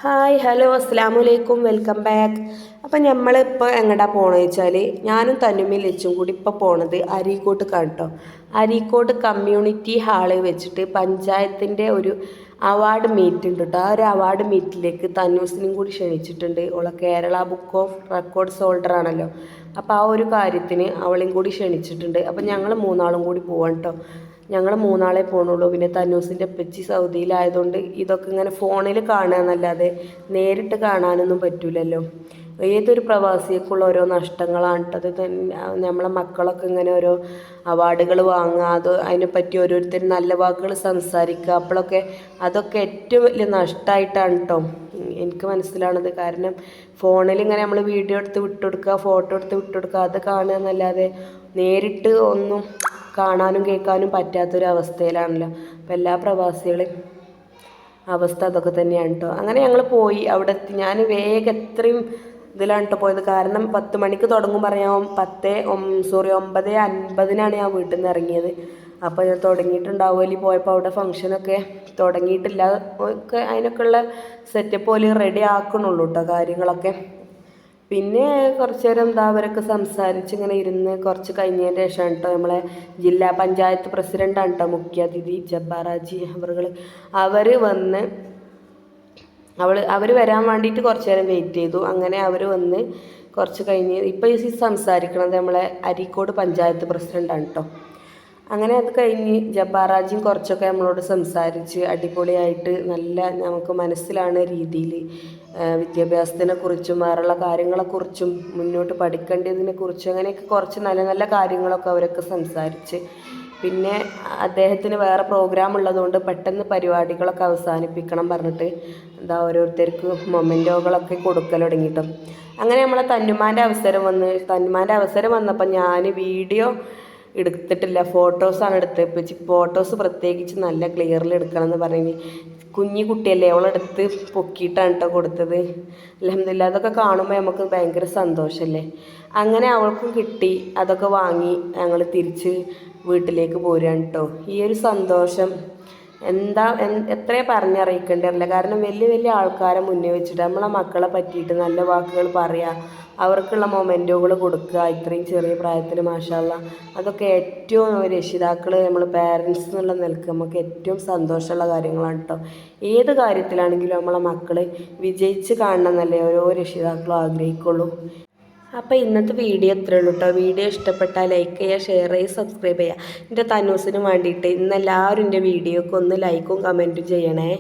Hi hello അസ്സാമലൈക്കും welcome back. അപ്പം നമ്മളിപ്പോൾ എങ്ങടാ പോകണമെന്ന് വെച്ചാൽ ഞാനും തന്നുമ്മയും ലച്ചും കൂടി ഇപ്പോൾ പോണത് അരീക്കോട്ട് കേട്ടോ. അരീക്കോട്ട് കമ്മ്യൂണിറ്റി ഹാളിൽ വെച്ചിട്ട് പഞ്ചായത്തിൻ്റെ ഒരു അവാർഡ് മീറ്റ് ഉണ്ട് കേട്ടോ. ആ ഒരു അവാർഡ് മീറ്റിലേക്ക് തന്നൂസിനും കൂടി ക്ഷണിച്ചിട്ടുണ്ട്. അവളെ Kerala book of records holder ആണല്ലോ. അപ്പോൾ ആ ഒരു കാര്യത്തിന് അവളെയും കൂടി ക്ഷണിച്ചിട്ടുണ്ട്. അപ്പം ഞങ്ങൾ മൂന്നാളും കൂടി പോവാം കേട്ടോ. ഞങ്ങൾ മൂന്നാളെ പോകണുള്ളൂ. പിന്നെ തന്നൂസിൻ്റെ ഉപ്പച്ചി സൗദിയിലായതുകൊണ്ട് ഇതൊക്കെ ഇങ്ങനെ ഫോണിൽ കാണുക എന്നല്ലാതെ നേരിട്ട് കാണാനൊന്നും പറ്റൂലല്ലോ. ഏതൊരു പ്രവാസിയൊക്കെയുള്ള ഓരോ നഷ്ടങ്ങളാണ് കേട്ടത്. നമ്മളെ മക്കളൊക്കെ ഇങ്ങനെ ഓരോ അവാർഡുകൾ വാങ്ങുക, അത് അതിനെപ്പറ്റി ഓരോരുത്തർ നല്ല വാക്കുകൾ സംസാരിക്കുക, അപ്പോഴൊക്കെ അതൊക്കെ ഏറ്റവും വലിയ നഷ്ടമായിട്ടാണ് കേട്ടോ എനിക്ക് മനസ്സിലാണത്. കാരണം ഫോണിൽ ഇങ്ങനെ നമ്മൾ വീഡിയോ എടുത്ത് വിട്ടുകൊടുക്കുക, ഫോട്ടോ എടുത്ത് വിട്ടുകൊടുക്കുക, അത് കാണുക എന്നല്ലാതെ നേരിട്ട് ഒന്നും കാണാനും കേൾക്കാനും പറ്റാത്തൊരവസ്ഥയിലാണല്ലോ. അപ്പോൾ എല്ലാ പ്രവാസികളും അവസ്ഥ അതൊക്കെ തന്നെയാണ് കേട്ടോ. അങ്ങനെ ഞങ്ങൾ പോയി അവിടെ എത്തി. ഞാൻ വേഗം എത്രയും ഇതിലാണ് കേട്ടോ പോയത്. കാരണം 10 മണിക്ക് തുടങ്ങും പറയാം. 9:50 ഞാൻ വീട്ടിൽ നിന്ന് ഇറങ്ങിയത്. അപ്പോൾ ഞാൻ തുടങ്ങിയിട്ടുണ്ടാവുമല്ലോ. പോയപ്പോൾ അവിടെ ഫംഗ്ഷനൊക്കെ തുടങ്ങിയിട്ടില്ല. ഒക്കെ അതിനൊക്കെയുള്ള സെറ്റപ്പ് പോലെ റെഡി ആക്കണുള്ളൂ കേട്ടോ കാര്യങ്ങളൊക്കെ. പിന്നെ കുറച്ച് നേരം അവരൊക്കെ സംസാരിച്ച് ഇങ്ങനെ ഇരുന്ന് കുറച്ച് കഴിഞ്ഞതിൻ്റെ ശേഷമാണ് കേട്ടോ നമ്മളെ ജില്ലാ പഞ്ചായത്ത് പ്രസിഡൻ്റാണ് കേട്ടോ മുഖ്യാതിഥി ജബ്ബാറാജി അവർ വന്ന് അവർ വരാൻ വേണ്ടിയിട്ട് കുറച്ച് നേരം വെയിറ്റ് ചെയ്തു. അങ്ങനെ അവർ വന്ന് കുറച്ച് കഴിഞ്ഞ് ഇപ്പോൾ ഈ സംസാരിക്കണത് നമ്മളെ അരീക്കോട് പഞ്ചായത്ത് പ്രസിഡൻ്റാണ് കേട്ടോ. അങ്ങനെ അത് കഴിഞ്ഞ് ജബ്ബാറാജിയും കുറച്ചൊക്കെ നമ്മളോട് സംസാരിച്ച് അടിപൊളിയായിട്ട് നല്ല നമുക്ക് മനസ്സിലാവുന്ന രീതിയിൽ വിദ്യാഭ്യാസത്തിനെക്കുറിച്ചും വേറെയുള്ള കാര്യങ്ങളെക്കുറിച്ചും മുന്നോട്ട് പഠിക്കേണ്ടതിനെക്കുറിച്ചും അങ്ങനെയൊക്കെ കുറച്ച് നല്ല നല്ല കാര്യങ്ങളൊക്കെ അവരൊക്കെ സംസാരിച്ച്. പിന്നെ അദ്ദേഹത്തിന് വേറെ പ്രോഗ്രാം ഉള്ളതുകൊണ്ട് പെട്ടെന്ന് പരിപാടികളൊക്കെ അവസാനിപ്പിക്കണം പറഞ്ഞിട്ട് ഓരോരുത്തർക്ക് മൊമെൻറ്റോകളൊക്കെ കൊടുക്കൽ തുടങ്ങിയിട്ടും. അങ്ങനെ നമ്മളെ തന്നുമാൻ്റെ അവസരം വന്നപ്പോൾ ഞാൻ വീഡിയോ എടുത്തിട്ടില്ല, ഫോട്ടോസാണ് എടുത്തത്. ഇപ്പം ഫോട്ടോസ് പ്രത്യേകിച്ച് നല്ല ക്ലിയറിൽ എടുക്കണം എന്ന് പറഞ്ഞ് കുഞ്ഞി കുട്ടിയല്ലേ അവളെടുത്ത് പൊക്കിയിട്ടാണ് കേട്ടോ കൊടുത്തത്. അൽഹംദുലില്ലാ അതൊക്കെ കാണുമ്പോൾ നമുക്ക് ഭയങ്കര സന്തോഷമല്ലേ. അങ്ങനെ അവൾക്കും കിട്ടി. അതൊക്കെ വാങ്ങി ഞങ്ങൾ തിരിച്ച് വീട്ടിലേക്ക് പോരുകയാണ് കേട്ടോ. ഈ ഒരു സന്തോഷം എത്രയും പറഞ്ഞറിയിക്കേണ്ടറില്ല. കാരണം വലിയ വലിയ ആൾക്കാരെ മുന്നേ വെച്ചിട്ട് നമ്മളെ മക്കളെ പറ്റിയിട്ട് നല്ല വാക്കുകൾ പറയുക, അവർക്കുള്ള മൊമെൻറ്റുകൾ കൊടുക്കുക ഇത്രയും ചെറിയ പ്രായത്തിൽ മാഷാ അല്ലാഹ്. അതൊക്കെ ഏറ്റവും രക്ഷിതാക്കൾ നമ്മൾ പാരൻസ് എന്നുള്ള നിലക്ക് നമുക്ക് ഏറ്റവും സന്തോഷമുള്ള കാര്യങ്ങളാണ് കേട്ടോ. ഏത് കാര്യത്തിലാണെങ്കിലും നമ്മളെ മക്കൾ വിജയിച്ച് കാണണം എന്നല്ലേ ഓരോ രക്ഷിതാക്കളും ആഗ്രഹിക്കുള്ളൂ. അപ്പോൾ ഇന്നത്തെ വീഡിയോ ഇത്രയേ ഉള്ളൂ കേട്ടോ. വീഡിയോ ഇഷ്ടപ്പെട്ടാൽ ലൈക്ക് ചെയ്യുക, ഷെയർ ചെയ്യുക, സബ്സ്ക്രൈബ് ചെയ്യുക. എൻ്റെ തന്നൂസിന് വേണ്ടിയിട്ട് ഇന്നെല്ലാവരും എൻ്റെ വീഡിയോക്ക് ഒന്ന് ലൈക്കും കമൻറ്റും ചെയ്യണേ.